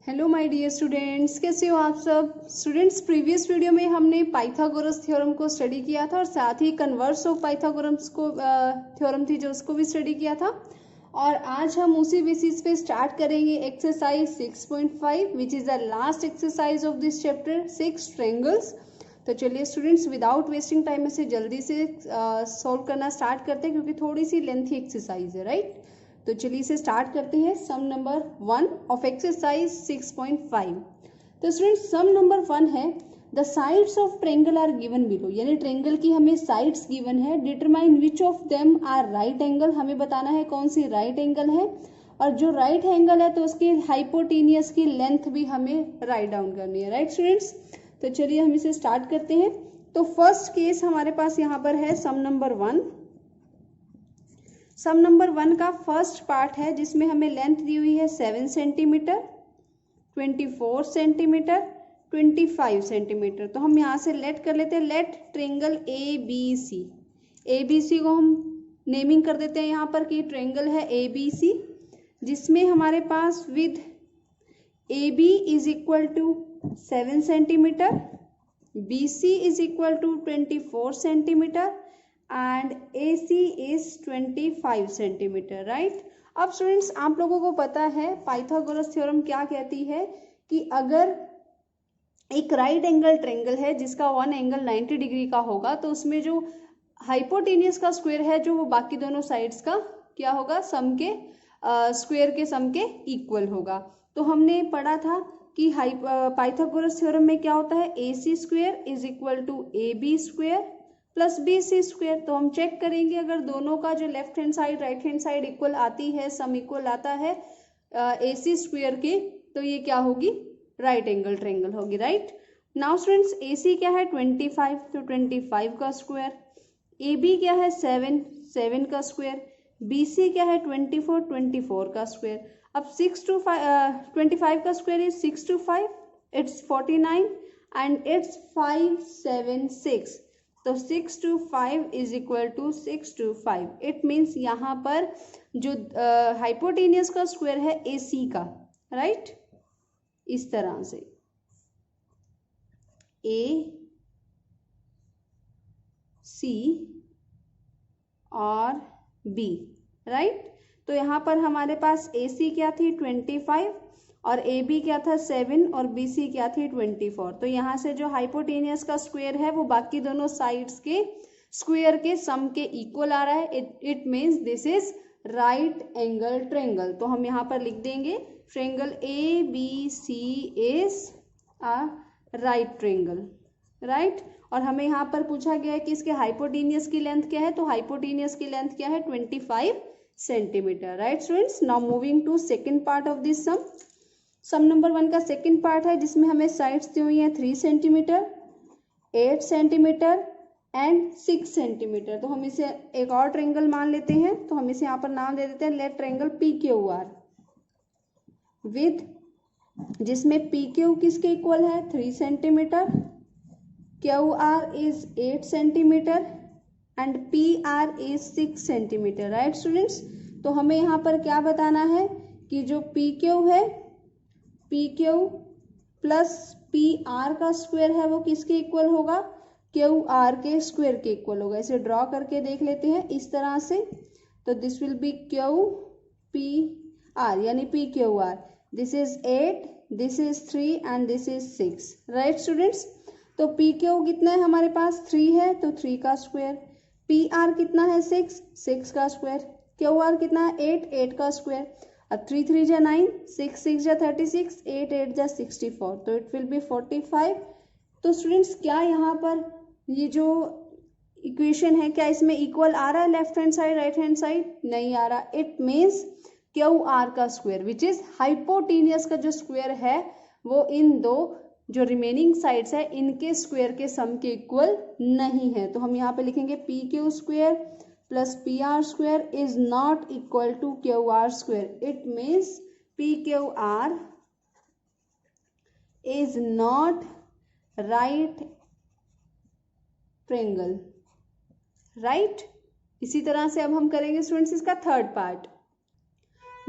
Hello my dear students, कैसे हो आप सब स्टूडेंट्स। प्रीवियस वीडियो में हमने पाइथागोरस थ्योरम को स्टडी किया था और साथ ही कन्वर्स ऑफ पाइथागोरस को थ्योरम थी जो उसको भी स्टडी किया था। और आज हम उसी बेसिस पे स्टार्ट करेंगे exercise 6.5 which is the last exercise of this chapter 6 triangles. तो चलिए स्टूडेंट्स, विदाउट वेस्टिंग टाइम इसे जल्दी से सॉल्व करना स्टार्ट करते हैं क्योंकि थोड़ी सी लेंथी एक्सरसाइज है, राइट। तो चलिए इसे स्टार्ट करते हैं। Sum number 1 of exercise 6.5। तो स्टूडेंट्स सम नंबर 1 है, the sides of triangle are given below, यानी ट्रायंगल की हमें साइड्स गिवन है। Determine which of them are right angle, हमें बताना है कौन सी राइट एंगल है। और जो राइट एंगल है तो उसकी हाइपोटेनियस की लेंथ भी हमें राइट डाउन करनी है, राइट स्टूडेंट्स। तो चलिए हम इसे स्टार्ट करते हैं। तो फर्स्ट केस हमारे पास यहाँ पर है सम नंबर 1। सम नंबर 1 का फर्स्ट पार्ट है जिसमें हमें लेंथ दी हुई है 7 सेंटीमीटर, 24 सेंटीमीटर, 25 सेंटीमीटर। तो हम यहाँ से लेट कर लेते हैं, let triangle A B C. A B C को हम नेमिंग कर देते हैं यहाँ पर कि ट्रायंगल है ए बी सी, जिसमें हमारे पास with A B is equal to 7 centimetre, B C is equal to 24 centimetre and A C is 25 centimetre, right. अब स्टूडेंट्स आप लोगों को पता है पाइथागोरस थ्योरम क्या कहती है कि अगर एक राइट एंगल ट्रायंगल है जिसका वन एंगल 90 डिग्री का होगा तो उसमें जो हाइपोटेनियस का स्क्वायर है जो वो बाकी दोनों साइड्स का क्या होगा, सम के स्क्वायर के सम के इक्वल होगा। तो हमने पढ़ा था कि पाइथागोरस थ्योरम में क्या होता है, A C square is equal to A B square plus B C square. तो हम चेक करेंगे अगर दोनों का जो left hand side right hand side equal आती है, सम इक्वल आता है ए सी स्क्वायर के, तो ये क्या होगी, राइट एंगल ट्रायंगल होगी, राइट। नाउ स्टूडेंट्स ए सी क्या है 25, तो 25 का स्क्वायर, ए बी क्या है 7, 7 का स्क्वायर, बी सी क्या है 24, 24 का स्क्वायर। अब 6 to 5 25 का square is 6 to 5 it's 49 and it's 5 7 6। तो 6 to 5 इज equal to 6 to 5। It means यहाँ पर जो हाइपोटेनियस का स्क्वायर है ए सी का, राइट, इस तरह से ए सी और बी, राइट। तो यहाँ पर हमारे पास ए सी क्या थी 25 और ए बी क्या था 7 और बी सी क्या थी 24। तो यहाँ से जो हाइपोटेनियस का स्क्वायर है वो बाकी दोनों साइड्स के स्क्वायर के सम के इक्वल आ रहा है। It means this is right angle triangle. तो हम यहाँ पर लिख देंगे triangle A B C is a right triangle, right. और हमें यहाँ पर पूछा गया है कि इसके हाइपोटेनियस की लेंथ क्या है, तो हाइपोटेनियस की लेंथ क्या है 25 centimetre, right students. Now moving to second part of this sum. Sum number 1 का सेकंड पार्ट है जिसमें हमें साइड्स दी हुई हैं 3 सेंटीमीटर, 8 सेंटीमीटर एंड 6 सेंटीमीटर। तो हम इसे एक और ट्रायंगल मान लेते हैं, तो हम इसे यहाँ पर नाम दे देते हैं let triangle P Q R, with जिसमें पी क्यू किसके इक्वल है 3 centimetre, Q R is 8 centimetre and P R is 6 centimetre, right students. तो हमें यहाँ पर क्या बताना है कि जो पी क्यू है, P Q plus P R का स्क्वायर है वो किसके इक्वल होगा, क्यू आर के स्क्वायर के इक्वल होगा। इसे ड्रॉ करके देख लेते हैं इस तरह से। तो this will be Q P R यानी P Q R, this is 8, this is 3 and this is 6, right students. तो पी क्यू कितना है हमारे पास 3 है तो 3 का स्क्वायर, पी आर कितना है 6, 6 का स्क्वायर, क्यू आर कितना है 8, 8 का स्क्वायर। अब 3 3 जा 9, 6 6 जा 36, 8 8 जा 64, तो इट विल बी 45। तो स्टूडेंट्स क्या यहाँ पर ये जो इक्वेशन है क्या इसमें इक्वल आ रहा है left hand side right hand side, नहीं आ रहा। इट मीन्स क्यू आर का स्क्वायर विच इज हाइपोटेनियस का जो स्क्वायर है वो इन दो जो रिमेनिंग साइड्स है इनके स्क्वायर के सम के इक्वल नहीं है। तो हम यहाँ पे लिखेंगे P Q square plus P R square is not equal to Q R square. It means P Q R is not right triangle, right. इसी तरह से अब हम करेंगे स्टूडेंट्स इसका third part.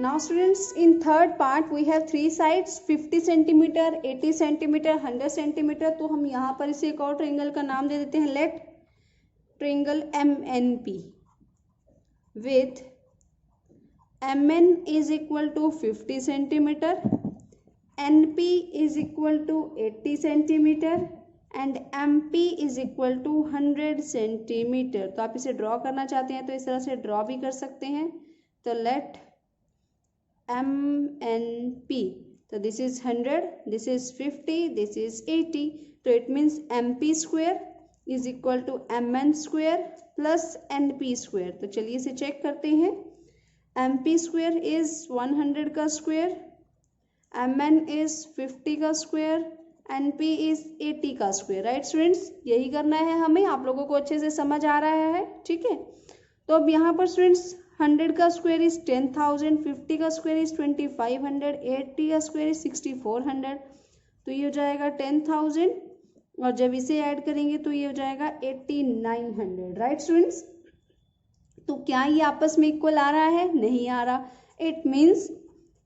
Now students, in third part we have three sides, 50 centimetre, 80 centimetre, 100 centimetre. तो हम यहाँ पर इसे एक और ट्रायंगल का नाम दे देते हैं. Let triangle MNP with MN is equal to 50 centimetre, NP is equal to 80 centimetre and MP is equal to 100 centimetre. तो आप इसे ड्रॉ करना चाहते हैं तो इस तरह से ड्रॉ भी कर सकते हैं. तो लेट MNP, तो this is 100, this is 50, this is 80. तो it means MP square is equal to MN square plus NP square. तो चलिए इसे चेक करते हैं. MP स्क्वेयर इज 100 का स्क्वेयर, MN इज 50 का स्क्वेयर, NP इज 80 का स्क्वेयर. राइट स्टूडेंट्स, यही करना है हमें. आप लोगों को अच्छे से समझ आ रहा है, ठीक है. तो अब यहाँ पर स्टूडेंट्स 100 का स्क्वायर इज 10,000, 50 का स्क्वायर इज 2500, 80 का स्क्वायर इज 6400. तो ये हो जाएगा 10,000 और जब इसे ऐड करेंगे तो ये हो जाएगा 8900. राइट स्टूडेंट्स, तो क्या ये आपस में इक्वल आ रहा है? नहीं आ रहा. It means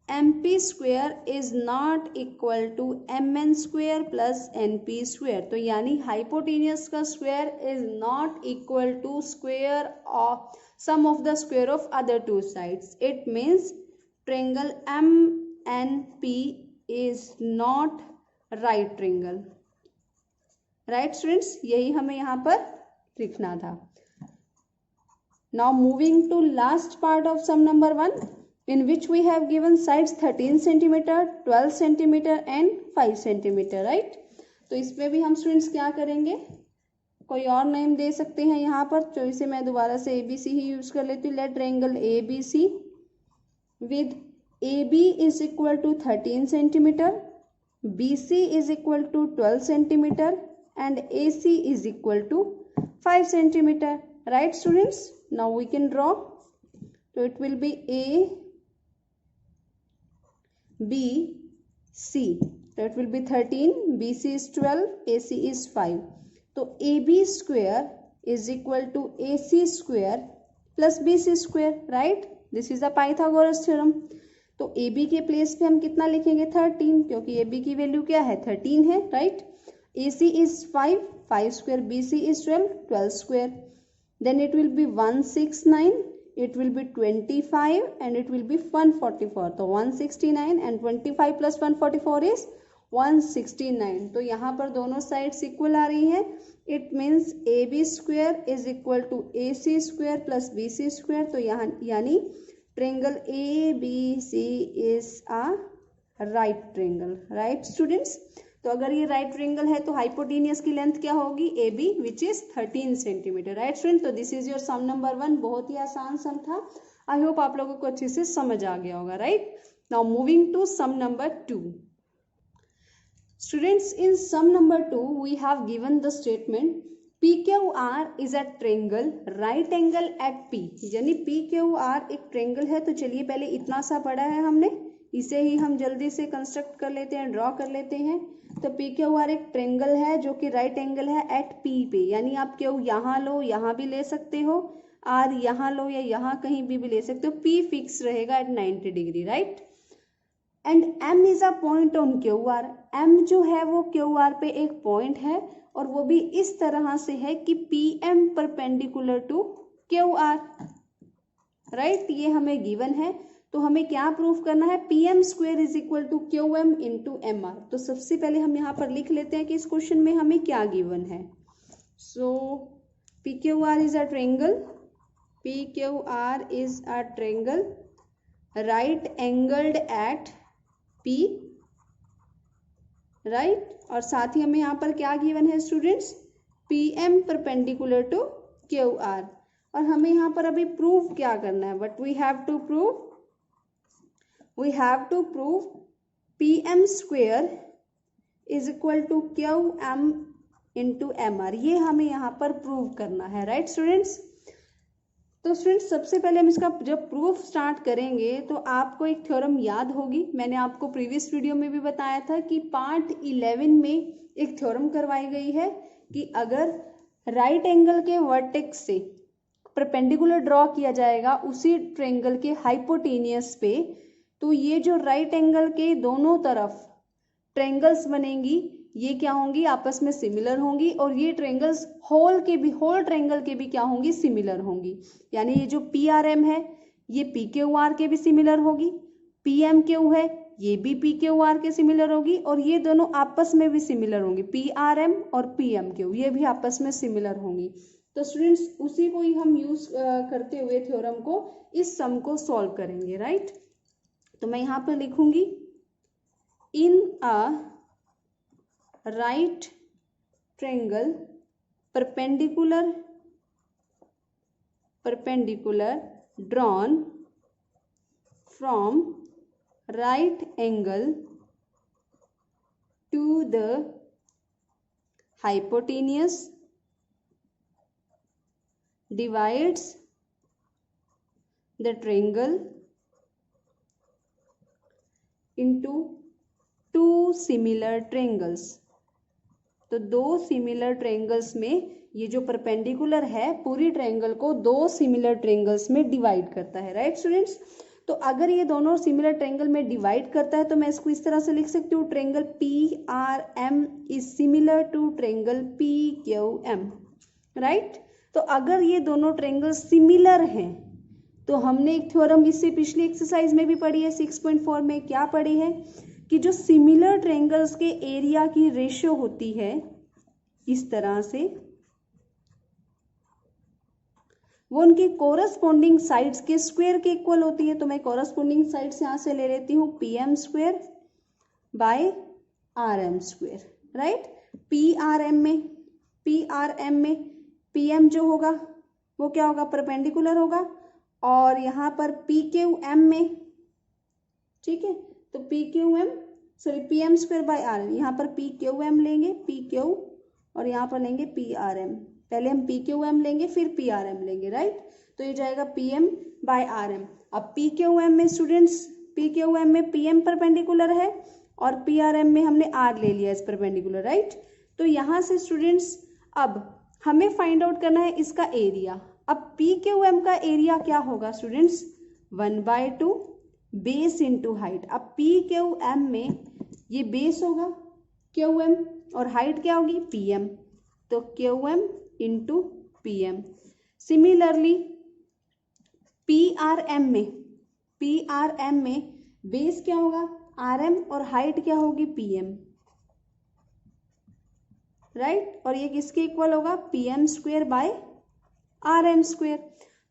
MP square is not equal to MN square plus NP square. तो यानी हाइपोटेनियस का square is not equal to square of sum of the square of other two sides. It means triangle MNP is not right triangle. Right students, यही हमें यहाँ पर लिखना था. Now moving to last part of sum number 1, in which we have given sides 13 centimeter, 12 centimeter and 5 centimeter. Right? तो इसमें भी हम students क्या करेंगे? कोई और नेम दे सकते हैं यहाँ पर. तो इसे मैं दोबारा से ABC ही यूज कर लेती हूँ. Let triangle ABC with AB is equal to 13 centimetre, BC is equal to 12 centimetre and AC is equal to 5 centimetre. Right students, now we can draw. तो इट विल बी ABC. तो it will be 13, BC is 12, AC is 5. तो AB square is equal to AC square plus BC square. Right, this is a Pythagoras theorem. तो AB के place पे हम कितना लिखेंगे? 13, क्योंकि AB की वैल्यू क्या है? 13 है. Right, AC is 5, 5 square, BC is 12, 12 square. Then it will be 169, it will be 25 and it will be 144. तो 169 एंड 25 प्लस 144 इज 169. तो यहाँ पर दोनों साइड्स इक्वल आ रही है. It means AB square is equal to AC square plus BC square. तो यहाँ यानी triangle ABC is a right triangle. Right students, तो अगर ये राइट ट्रायंगल है तो हाइपोटेनियस की लेंथ क्या होगी? AB which is 13 centimetre. Right student, तो this is your sum number 1. बहुत ही आसान सम था. आई होप आप लोगों को अच्छे से समझ आ गया होगा. Right, now moving to sum number 2. Students, in sum number 2 we have given the statement PQR is a triangle right angle at P. यानी PQR एक ट्रायंगल है. तो चलिए पहले इतना सा पढ़ा है हमने, इसे ही हम जल्दी से कंस्ट्रक्ट कर लेते हैं, ड्रॉ कर लेते हैं. तो PQR एक ट्रायंगल है जो कि राइट एंगल है एट P पे. यानी आप Q यहाँ लो, यहाँ भी ले सकते हो, R यहाँ लो या यहाँ कहीं भी ले सकते हो. P फिक्स रहेगा at 90 degree. Right, and M is a point on QR. M जो है वो QR पे एक पॉइंट है और वो भी इस तरह से है कि PM perpendicular to QR. Right, ये हमें गिवन है. तो हमें क्या प्रूफ करना है? PM square is equal to QM into MR. तो सबसे पहले हम यहाँ पर लिख लेते हैं कि इस क्वेश्चन में हमें क्या गिवन है. So PQR is a triangle, PQR is a triangle right angled at P. Right, और साथ ही हमें यहाँ पर क्या गिवन है students? PM perpendicular to QR. और हमें यहाँ पर अभी प्रूव क्या करना है? But we have to prove PM square is equal to QM into MR. ये हमें यहाँ पर प्रूव करना है. राइट स्टूडेंट्स, तो स्टूडेंट्स सबसे पहले हम इसका जब प्रूफ स्टार्ट करेंगे तो आपको एक थ्योरम याद होगी. मैंने आपको प्रीवियस वीडियो में भी बताया था कि पार्ट 11 में एक थ्योरम करवाई गई है कि अगर राइट एंगल के वर्टेक्स से परपेंडिकुलर ड्रॉ किया जाएगा उसी ट्रायंगल के हाइपोटेनियस पे, तो ये जो राइट एंगल के दोनों तरफ ट्रायंगल्स बनेंगी ये क्या होंगी, आपस में सिमिलर होंगी, और ये ट्रायंगल्स होल ट्रायंगल के भी क्या होंगी, सिमिलर होंगी। यानी ये जो पी आर एम है ये पी क्यू आर के भी सिमिलर होगी, पी एम क्यू है ये भी पी क्यू आर के सिमिलर होगी, और ये दोनों आपस में भी सिमिलर होंगी, पी आर एम और पी एम क्यू ये भी आपस में सिमिलर होंगी। तो स्टूडेंट्स उसी को ही हम यूज करते हुए थ्योरम को, इस सम को सॉल्व करेंगे, राइट। तो मैं यहाँ पर लिखूंगी in a right triangle perpendicular drawn from right angle to the hypotenuse divides the triangle into two similar triangles। तो दो सिमिलर ट्रायंगल्स में ये जो परपेंडिकुलर है पूरी ट्रायंगल को दो सिमिलर ट्रायंगल्स में डिवाइड करता है, राइट स्टूडेंट्स। तो अगर ये दोनों सिमिलर ट्रायंगल में डिवाइड करता है तो मैं इसको इस तरह से लिख सकती हूँ, triangle P R M is similar to triangle P Q M, right. तो अगर ये दोनों ट्रायंगल सिमिलर हैं तो हमने एक थ्योरम इससे पिछली एक्सरसाइज में भी पढ़ी है 6.4 में, क्या पढ़ी है कि जो सिमिलर ट्रायंगल्स के एरिया की रेशियो होती है इस तरह से, वो उनकी कोरस्पॉन्डिंग साइड्स के स्क्वायर के इक्वल होती है। तो मैं कोरस्पॉन्डिंग साइड्स यहां से ले लेती हूँ P M square by R M square, right. P R M में पी एम जो होगा वो क्या होगा, परपेंडिकुलर होगा, और यहाँ पर पी क्यू एम में, ठीक है, तो P M square by R M, यहाँ पर पी क्यू एम लेंगे, पी क्यू, और यहाँ पर लेंगे पी आर एम। पहले हम पी क्यू एम लेंगे फिर पी आर एम लेंगे, राइट। तो ये जाएगा P M by R M. अब पी क्यू एम में स्टूडेंट्स, पी क्यू एम में पी एम परपेंडिकुलर है और पी आर एम में हमने आर ले लिया इस परपेंडिकुलर, राइट। तो यहाँ से स्टूडेंट्स अब हमें फाइंड आउट करना है इसका एरिया। अब पी क्यू एम का एरिया क्या होगा स्टूडेंट्स, 1/2 बेस इंटू हाइट। अब पी क्यू एम में ये बेस होगा क्यू एम और हाइट क्या होगी पी एम, तो Q M into P M. Similarly P R M में बेस क्या होगा आर एम और हाइट क्या होगी पी एम, राइट। और ये किसके इक्वल होगा, P M square by R M square.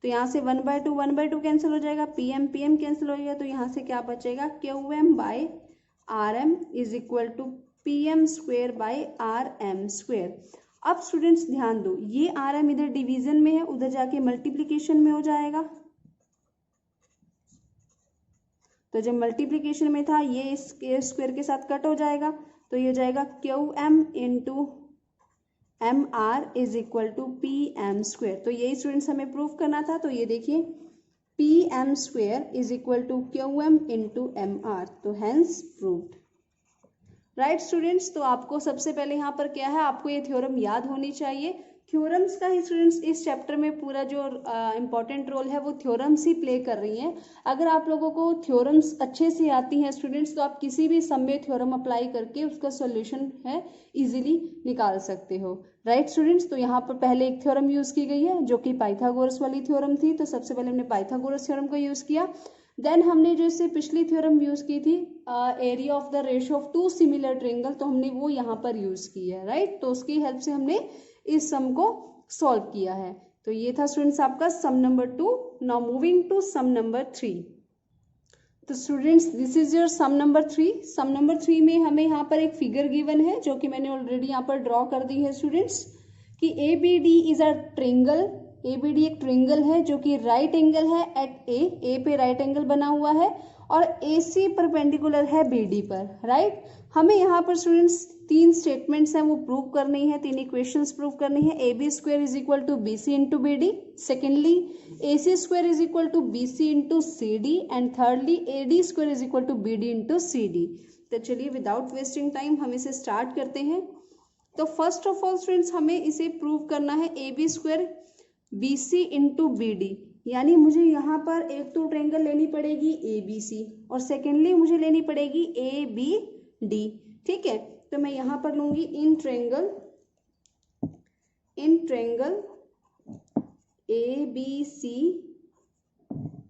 तो यहाँ से 1/2 कैंसिल हो जाएगा, पी एम कैंसिल हो जाएगा, तो यहाँ से क्या बचेगा, Q M by R M is equal to P M square by R M square. अब स्टूडेंट्स ध्यान दो, ये आर एम इधर डिवीजन में है, उधर जाके मल्टीप्लीकेशन में हो जाएगा। तो जब मल्टीप्लीकेशन में था ये इसके स्क्वायर के साथ कट हो जाएगा, तो ये जाएगा Q M into M R is equal to P M square. तो यही स्टूडेंट्स हमें प्रूव करना था। तो ये देखिए P M square is equal to Q M into M R, तो हेंस प्रूव्ड, राइट स्टूडेंट्स। तो आपको सबसे पहले यहाँ पर क्या है, आपको ये थ्योरम याद होनी चाहिए। थ्योरम्स का ही स्टूडेंट्स इस चैप्टर में पूरा जो इम्पॉर्टेंट रोल है वो थ्योरम्स ही प्ले कर रही हैं। अगर आप लोगों को थ्योरम्स अच्छे से आती हैं स्टूडेंट्स, तो आप किसी भी सम में थ्योरम अप्लाई करके उसका सॉल्यूशन है इजीली निकाल सकते हो, राइट स्टूडेंट्स। तो यहाँ पर पहले एक थ्योरम यूज की गई है जो कि पाइथागोरस वाली थ्योरम थी, तो सबसे पहले हमने पाइथागोरस थ्योरम को यूज किया। देन हमने जो इससे पिछली थ्योरम यूज की थी area of the ratio of two similar triangle, तो हमने वो यहाँ पर यूज की है, राइट। तो उसकी हेल्प से हमने इस सम को सॉल्व किया है। तो ये था स्टूडेंट्स आपका sum number 2। Now moving to sum number 3। तो students this is your sum number 3। Sum number 3 में हमें यहाँ पर एक फिगर गिवन है जो कि मैंने ऑलरेडी यहाँ पर ड्रॉ कर दी है स्टूडेंट्स, कि A B D is a triangle. A B D एक ट्रायंगल है जो कि राइट एंगल है एट ए पे राइट एंगल बना हुआ है, और ए सी परपेंडिकुलर है बी डी पर, राइट। हमें यहाँ पर स्टूडेंट्स 3 स्टेटमेंट्स हैं वो प्रूव करनी है, 3 इक्वेशंस प्रूव करनी है। A B square is equal to B C into B D, secondly A C square is equal to B C into C D, and thirdly A D square is equal to B D into C D. तो चलिए without wasting time हम इसे start करते हैं। तो first of all students हमें इसे prove करना है A B square B C into B D. यानी मुझे यहाँ पर एक तो ट्रायंगल लेनी पड़ेगी ए बी सी और सेकेंडली मुझे लेनी पड़ेगी ए बी डी। ठीक है, तो मैं यहाँ पर लूंगी in triangle A B C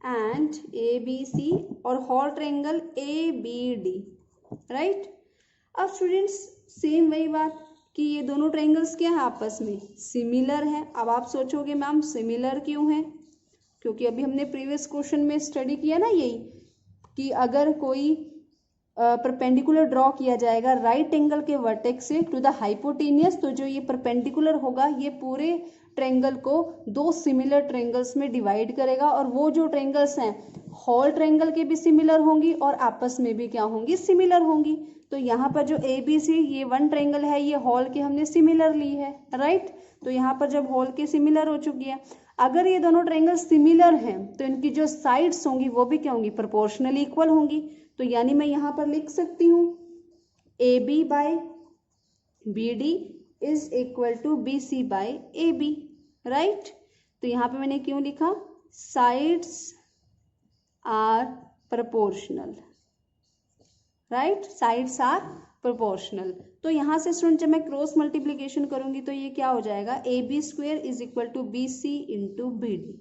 and A B C और whole triangle A B D. Right, अब स्टूडेंट्स सेम वही बात कि ये दोनों ट्रायंगल्स क्या है, आपस में सिमिलर है। अब आप सोचोगे मैम सिमिलर क्यों है, क्योंकि अभी हमने प्रीवियस क्वेश्चन में स्टडी किया ना यही कि अगर कोई परपेंडिकुलर ड्रॉ किया जाएगा राइट एंगल के वर्टेक्स से टू द हाइपोटेनियस, तो जो ये परपेंडिकुलर होगा ये पूरे ट्रायंगल को दो सिमिलर ट्रायंगल्स में डिवाइड करेगा और वो जो ट्रायंगल्स हैं हॉल ट्रायंगल के भी सिमिलर होंगी और आपस में भी क्या होंगी, सिमिलर होंगी। तो यहाँ पर जो ए बी सी ये वन ट्रायंगल है, ये हॉल के हमने सिमिलर ली है। राइट, तो यहाँ पर जब हॉल के सिमिलर हो चुकी है, अगर ये दोनों ट्रायंगल सिमिलर हैं तो इनकी जो साइड्स होंगी वो भी क्या होंगी, प्रोपोर्शनली इक्वल होंगी। तो यानी मैं यहाँ पर लिख सकती हूँ A B by B D is equal to B C by A B. Right, तो यहाँ पे मैंने क्यों लिखा, sides are proportional. Right, sides are proportional. तो यहाँ से स्टूडेंट जब मैं क्रॉस मल्टीप्लीकेशन करूंगी तो ये क्या हो जाएगा, A B square is equal to B C into B D.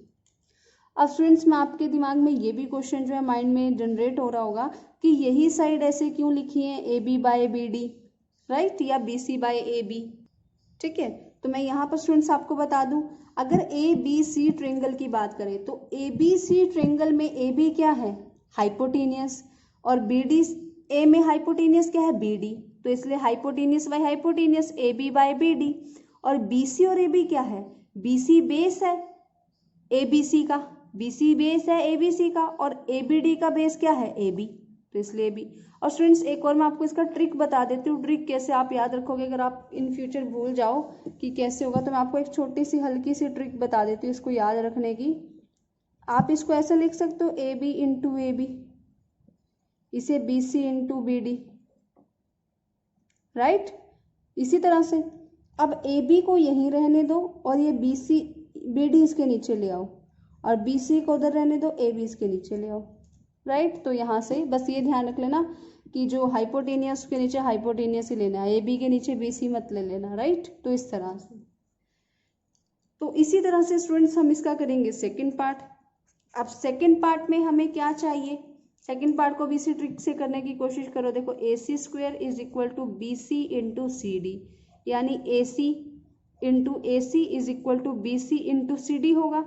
अब स्टूडेंट्स में आपके दिमाग में ये भी क्वेश्चन जो है माइंड में जनरेट हो रहा होगा कि यही साइड ऐसे क्यों लिखी है A B by B D, right, या B C by A B. ठीक है, तो मैं यहाँ पर स्टूडेंट्स आपको बता दूं, अगर ए बी सी ट्रायंगल की बात करें तो ए बी सी ट्रायंगल में ए बी क्या है, हाइपोटेनियस, और बी डी ए में हाइपोटेनियस क्या है, बी डी, तो इसलिए hypotenuse by hypotenuse A B by B D. और बी सी और ए बी क्या है, बी सी बेस है ए बी सी का, बी सी बेस है ए बी सी का, और ए बी डी का बेस क्या है, ए बी, तो इसलिए बी। और स्टूडेंट्स एक और मैं आपको इसका ट्रिक बता देती हूँ, ट्रिक कैसे आप याद रखोगे, अगर आप इन फ्यूचर भूल जाओ कि कैसे होगा तो मैं आपको एक छोटी सी हल्की सी ट्रिक बता देती हूँ इसको याद रखने की। आप इसको ऐसे लिख सकते हो A B into A B, इसे B C into B D. Right, इसी तरह से अब ए बी को यहीं रहने दो और ये बी सी बी डी इसके नीचे ले आओ, और बी सी को उधर रहने दो, ए बी इसके नीचे ले आओ। राइट, तो यहाँ से बस ये ध्यान रख लेना कि जो हाइपोटेनियस के नीचे हाइपोटेनियस ही लेना है, ए बी के नीचे बी सी मत ले लेना। राइट, तो इस तरह से, तो इसी तरह से स्टूडेंट्स हम इसका करेंगे सेकंड पार्ट। अब सेकंड पार्ट में हमें क्या चाहिए, सेकंड पार्ट को भी इसी ट्रिक से करने की कोशिश करो। देखो A C square is equal to B C into C D, यानी A C into A C is equal to B C into C D होगा।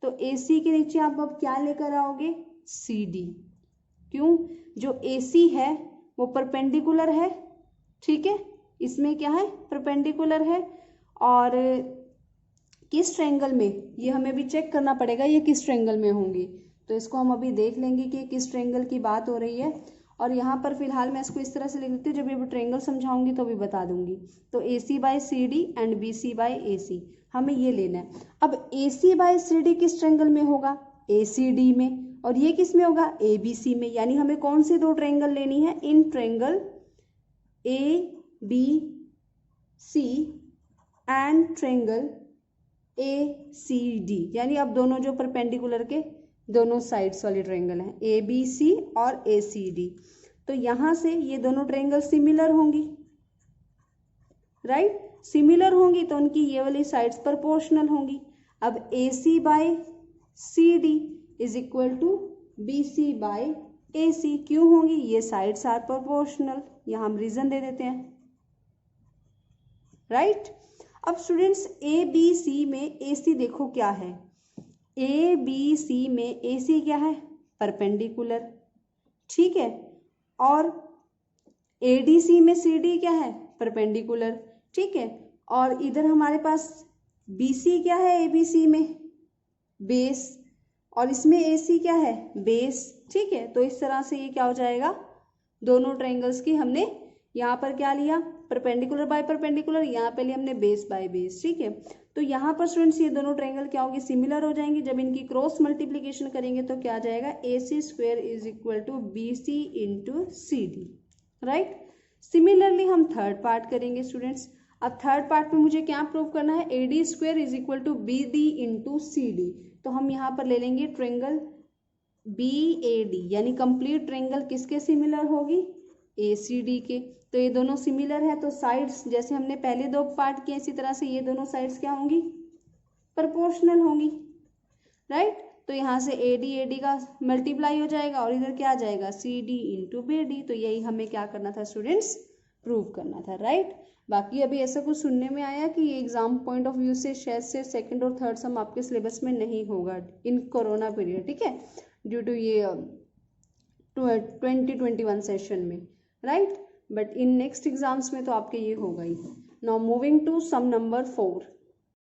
तो ए सी के नीचे आप अब क्या लेकर आओगे, सी डी। क्यों, जो ए सी है वो परपेंडिकुलर है, ठीक है, इसमें क्या है, परपेंडिकुलर है, और किस ट्रायंगल में ये हमें भी चेक करना पड़ेगा, ये किस ट्रायंगल में होंगी, तो इसको हम अभी देख लेंगे कि किस ट्रायंगल की बात हो रही है। और यहाँ पर फिलहाल मैं इसको इस तरह से लिख देती हूँ, जब ये ट्रायंगल समझाऊंगी तो भी बता दूंगी। तो A C by C D and B C by A C हमें ये लेना है। अब A C by C D किस ट्रायंगल में होगा, ए सी डी में, और ये किस में होगा, ए बी सी में। यानी हमें कौन सी दो ट्रायंगल लेनी है, in triangle A B C and triangle A C D, यानी अब दोनों जो परपेंडिकुलर के दोनों साइड्स वाले ट्रायंगल हैं ए बी सी और ए सी डी। तो यहां से ये दोनों ट्रायंगल सिमिलर होंगी, राइट, सिमिलर होंगी तो उनकी ये वाली साइड्स प्रोपोर्शनल होंगी। अब A C by C D is equal to B C by A C, क्यों होंगी, ये साइड्स आर प्रोपोर्शनल। यहां हम रीजन दे देते हैं। राइट, अब स्टूडेंट्स ए बी सी में ए सी देखो क्या है, ए बी सी में ए सी क्या है, परपेंडिकुलर, ठीक है, और ए डी सी में सी डी क्या है, परपेंडिकुलर, ठीक है, और इधर हमारे पास बी सी क्या है, ए बी सी में बेस, और इसमें ए सी क्या है, बेस, ठीक है। तो इस तरह से ये क्या हो जाएगा, दोनों ट्रायंगल्स की हमने यहाँ पर क्या लिया, परपेंडिकुलर बाय परपेंडिकुलर, यहाँ पे लिया हमने बेस बाय बेस, ठीक है। तो यहाँ पर स्टूडेंट्स ये दोनों ट्रायंगल क्या होंगे, सिमिलर हो जाएंगे। जब इनकी क्रॉस मल्टीप्लीकेशन करेंगे तो क्या आ जाएगा, A C square is equal to B C into C D. Right, similarly हम थर्ड पार्ट करेंगे स्टूडेंट्स। अब थर्ड पार्ट में मुझे क्या प्रूव करना है, A D square is equal to B D into C D, तो हम यहाँ पर ले लेंगे ट्रायंगल BAD, यानी कंप्लीट ट्रायंगल किसके सिमिलर होगी, ACD के। तो ये दोनों सिमिलर है, तो साइड्स जैसे हमने पहले दो पार्ट किए इसी तरह से ये दोनों साइड्स क्या होंगी, प्रोपोर्शनल होंगी, राइट। तो यहाँ से AD का मल्टीप्लाई हो जाएगा और इधर क्या आ जाएगा, CD इंटू BD। तो यही हमें क्या करना था स्टूडेंट्स, प्रूव करना था, राइट। बाकी अभी ऐसा कुछ सुनने में आया कि ये एग्जाम पॉइंट ऑफ व्यू से शायद से सेकंड और थर्ड सम आपके सिलेबस में नहीं होगा इन कोरोना पीरियड, ठीक है, ड्यू टू ये 2021 सेशन में, right. But in next exams में तो आपके ये होगा ही। Now moving to sum number 4।